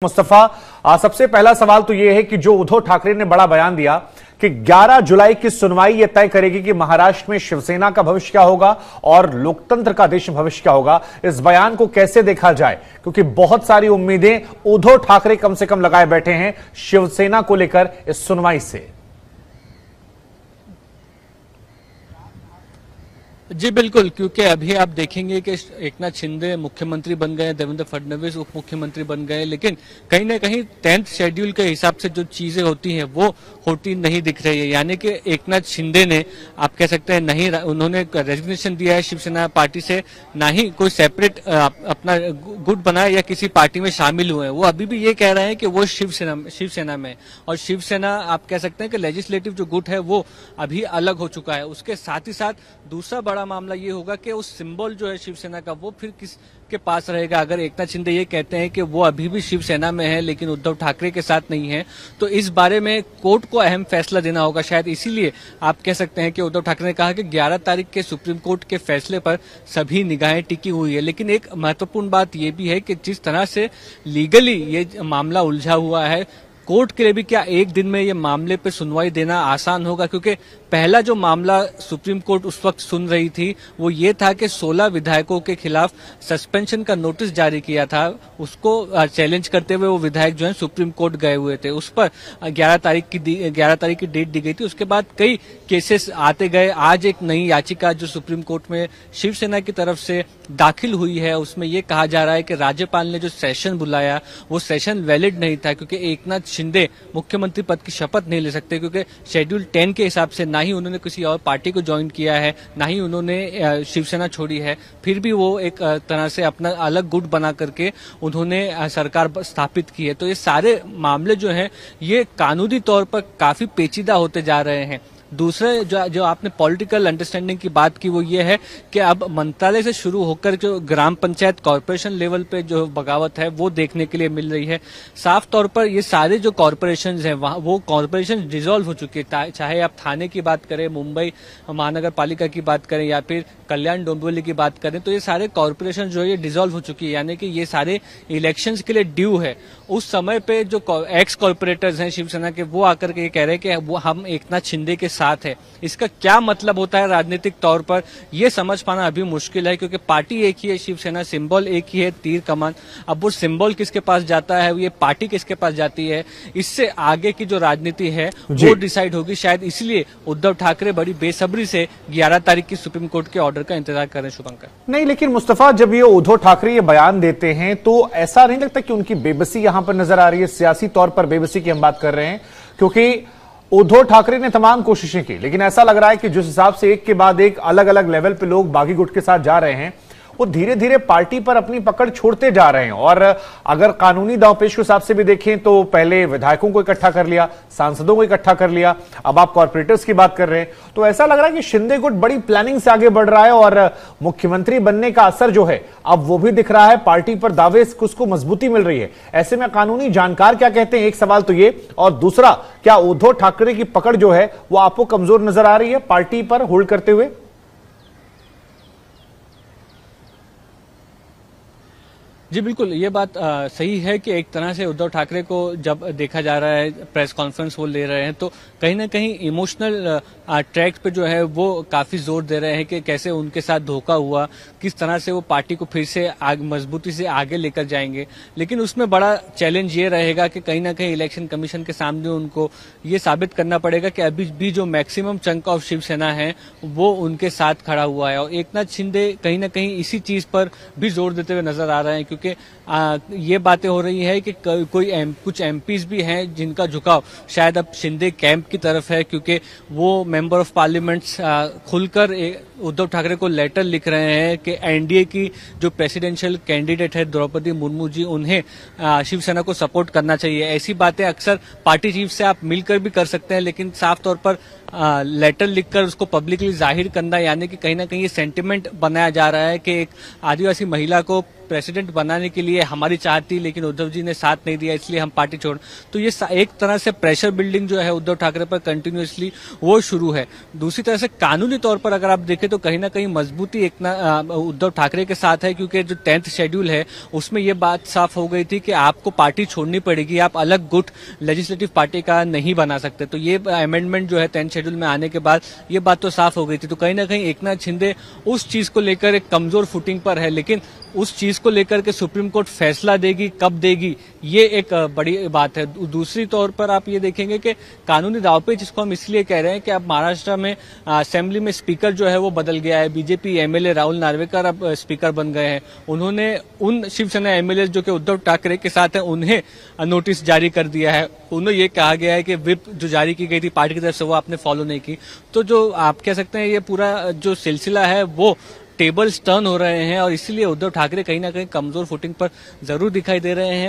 मुस्तफा, सबसे पहला सवाल तो यह है कि जो उद्धव ठाकरे ने बड़ा बयान दिया कि 11 जुलाई की सुनवाई यह तय करेगी कि महाराष्ट्र में शिवसेना का भविष्य क्या होगा और लोकतंत्र का देश में भविष्य क्या होगा। इस बयान को कैसे देखा जाए, क्योंकि बहुत सारी उम्मीदें उद्धव ठाकरे कम से कम लगाए बैठे हैं शिवसेना को लेकर इस सुनवाई से। जी बिल्कुल, क्योंकि अभी आप देखेंगे कि एकनाथ शिंदे मुख्यमंत्री बन गए, देवेंद्र फडणवीस उप मुख्यमंत्री बन गए, लेकिन कहीं ना कहीं 10th शेड्यूल के हिसाब से जो चीजें होती हैं वो होती नहीं दिख रही है। यानी कि एकनाथ शिंदे ने, आप कह सकते हैं, नहीं, उन्होंने रेजिग्नेशन दिया है शिवसेना पार्टी से, ना ही कोई सेपरेट अपना गुट बनाया या किसी पार्टी में शामिल हुए हैं। वो अभी भी ये कह रहे हैं कि वो शिवसेना में, और शिवसेना आप कह सकते हैं कि लेजिस्लेटिव जो गुट है वो अभी अलग हो चुका है। उसके साथ ही साथ दूसरा बड़ा मामला ये होगा कि उस सिंबल जो है शिवसेना का वो फिर किसके पास रहेगा। अगर एकनाथ शिंदे ये कहते हैं कि वो अभी भी शिवसेना में है लेकिन उद्धव ठाकरे के साथ नहीं है, तो इस बारे में कोर्ट को अहम फैसला देना होगा। शायद इसीलिए आप कह सकते हैं कि उद्धव ठाकरे ने कहा कि 11 तारीख के सुप्रीम कोर्ट के फैसले पर सभी निगाहें टिकी हुई है। लेकिन एक महत्वपूर्ण बात यह भी है कि जिस तरह से लीगली ये मामला उलझा हुआ है, कोर्ट के लिए भी क्या एक दिन में ये मामले पे सुनवाई देना आसान होगा? क्योंकि पहला जो मामला सुप्रीम कोर्ट उस वक्त सुन रही थी वो ये था कि 16 विधायकों के खिलाफ सस्पेंशन का नोटिस जारी किया था। उसको चैलेंज करते हुए वो विधायक जो है सुप्रीम कोर्ट गए हुए थे। उस पर 11 तारीख की डेट दी गई थी। उसके बाद कई केसेस आते गए। आज एक नई याचिका जो सुप्रीम कोर्ट में शिवसेना की तरफ से दाखिल हुई है, उसमें ये कहा जा रहा है कि राज्यपाल ने जो सेशन बुलाया वो सेशन वैलिड नहीं था, क्योंकि एकनाथ शिंदे मुख्यमंत्री पद की शपथ नहीं ले सकते, क्योंकि शेड्यूल 10 के हिसाब से ना ही उन्होंने किसी और पार्टी को ज्वाइन किया है, ना ही उन्होंने शिवसेना छोड़ी है। फिर भी वो एक तरह से अपना अलग गुट बना करके उन्होंने सरकार स्थापित की है। तो ये सारे मामले जो हैं ये कानूनी तौर पर काफी पेचीदा होते जा रहे हैं। दूसरे जो आपने पॉलिटिकल अंडरस्टैंडिंग की बात की वो ये है कि अब मंत्रालय से शुरू होकर जो ग्राम पंचायत कॉरपोरेशन लेवल पे जो बगावत है वो देखने के लिए मिल रही है। साफ तौर पर ये सारे जो कॉरपोरेशंस हैं वहाँ वो कॉरपोरेशन डिसॉल्व हो चुके हैं। चाहे आप थाने की बात करें, मुंबई महानगर पालिका की बात करें या फिर कल्याण डोंबिवली की बात करें, तो ये सारे कॉरपोरेशन जो है ये डिसॉल्व हो चुकी है। यानी कि ये सारे इलेक्शंस के लिए ड्यू है। उस समय पे जो एक्स कॉरपोरेटर्स हैं शिवसेना के वो आकर के ये कह रहे हैं कि वो हम एकनाथ शिंदे के साथ है। इसका क्या मतलब होता है राजनीतिक तौर पर ये समझ पाना अभी मुश्किल है, क्योंकि पार्टी एक ही है, शिवसेना सिंबल एक ही है, तीर कमान। अब वो सिंबल किसके पास जाता है, ये पार्टी किसके पास जाती है, इससे आगे की जो राजनीति है वो डिसाइड होगी। शायद इसलिए उद्धव ठाकरे बड़ी बेसब्री से 11 तारीख की सुप्रीम कोर्ट के ऑर्डर का इंतजार कर रहे हैं। शुभंकर, नहीं, लेकिन मुस्तफा, जब ये उद्धव ठाकरे ये बयान देते हैं तो ऐसा नहीं लगता कि उनकी बेबसी यहां पर नजर आ रही है? सियासी तौर पर बेबसी की हम बात कर रहे हैं, क्योंकि उद्धव ठाकरे ने तमाम कोशिशें की, लेकिन ऐसा लग रहा है कि जिस हिसाब से एक के बाद एक अलग अलग लेवल पे लोग बागी गुट के साथ जा रहे हैं, वो धीरे धीरे पार्टी पर अपनी पकड़ छोड़ते जा रहे हैं। और अगर कानूनी दांवपेच के हिसाब से भी देखें तो पहले विधायकों को इकट्ठा कर लिया, सांसदों को इकट्ठा कर लिया, अब आप कॉर्पोरेटर्स की बात कर रहे हैं, तो ऐसा लग रहा है कि शिंदे गुट बड़ी प्लानिंग से आगे बढ़ रहा है और मुख्यमंत्री बनने का असर जो है अब वो भी दिख रहा है। पार्टी पर दावे से उसको मजबूती मिल रही है। ऐसे में कानूनी जानकार क्या कहते हैं? एक सवाल तो ये, और दूसरा, क्या उद्धव ठाकरे की पकड़ जो है वो आपको कमजोर नजर आ रही है पार्टी पर होल्ड करते हुए? जी बिल्कुल, ये बात सही है कि एक तरह से उद्धव ठाकरे को जब देखा जा रहा है, प्रेस कॉन्फ्रेंस वो ले रहे हैं, तो कहीं ना कहीं इमोशनल ट्रैक पे जो है वो काफी जोर दे रहे हैं कि कैसे उनके साथ धोखा हुआ, किस तरह से वो पार्टी को फिर से मजबूती से आगे लेकर जाएंगे। लेकिन उसमें बड़ा चैलेंज ये रहेगा कि कहीं ना कहीं इलेक्शन कमीशन के सामने उनको ये साबित करना पड़ेगा कि अभी भी जो मैक्सिमम चंक ऑफ शिवसेना है वो उनके साथ खड़ा हुआ है। और एकनाथ शिंदे कहीं ना कहीं इसी चीज पर भी जोर देते हुए नजर आ रहे हैं, क्योंकि ये बातें हो रही है कि कुछ एमपीज भी हैं जिनका झुकाव शायद अब शिंदे कैंप की तरफ है, क्योंकि वो मेंबर ऑफ पार्लियामेंट्स खुलकर उद्धव ठाकरे को लेटर लिख रहे हैं कि एनडीए की जो प्रेसिडेंशियल कैंडिडेट है द्रौपदी मुर्मू जी, उन्हें शिवसेना को सपोर्ट करना चाहिए। ऐसी बातें अक्सर पार्टी चीफ से आप मिलकर भी कर सकते हैं, लेकिन साफ तौर पर लेटर लिखकर उसको पब्लिकली जाहिर करना, यानी कि कहीं ना कहीं ये सेंटिमेंट बनाया जा रहा है कि एक आदिवासी महिला को प्रेसिडेंट बनाने के लिए हमारी चाह थी, लेकिन उद्धव जी ने साथ नहीं दिया, इसलिए हम पार्टी छोड़। तो ये एक तरह से प्रेशर बिल्डिंग जो है उद्धव ठाकरे पर कंटिन्यूअसली वो शुरू है। दूसरी तरह से कानूनी तौर पर अगर आप देखें तो कहीं ना कहीं मजबूती उद्धव ठाकरे के साथ है, क्योंकि जो 10th शेड्यूल है उसमें ये बात साफ हो गई थी कि आपको पार्टी छोड़नी पड़ेगी, आप अलग गुट लेजिस्लेटिव पार्टी का नहीं बना सकते। तो ये अमेंडमेंट जो है 10th शेड्यूल में आने के बाद ये बात तो साफ हो गई थी। तो कहीं ना कहीं एकनाथ शिंदे उस चीज को लेकर एक कमजोर फुटिंग पर है, लेकिन उस चीज को लेकर के सुप्रीम कोर्ट फैसला देगी, कब देगी, ये एक बड़ी बात है। दूसरी तौर पर आप ये देखेंगे कि कानूनी दांवपेच जिसको हम इसलिए कह रहे हैं कि अब महाराष्ट्र में असेंबली में स्पीकर जो है वो बदल गया है। बीजेपी एमएलए राहुल नार्वेकर अब स्पीकर बन गए हैं। उन्होंने उन शिवसेना एमएलए जो कि उद्धव ठाकरे के साथ हैं उन्हें नोटिस जारी कर दिया है। उन्हें ये कहा गया है कि व्हिप जो जारी की गई थी पार्टी की तरफ से वो आपने फॉलो नहीं की। तो जो आप कह सकते हैं ये पूरा जो सिलसिला है वो टेबल्स टर्न हो रहे हैं और इसीलिए उद्धव ठाकरे कहीं ना कहीं कमजोर फुटिंग पर जरूर दिखाई दे रहे हैं।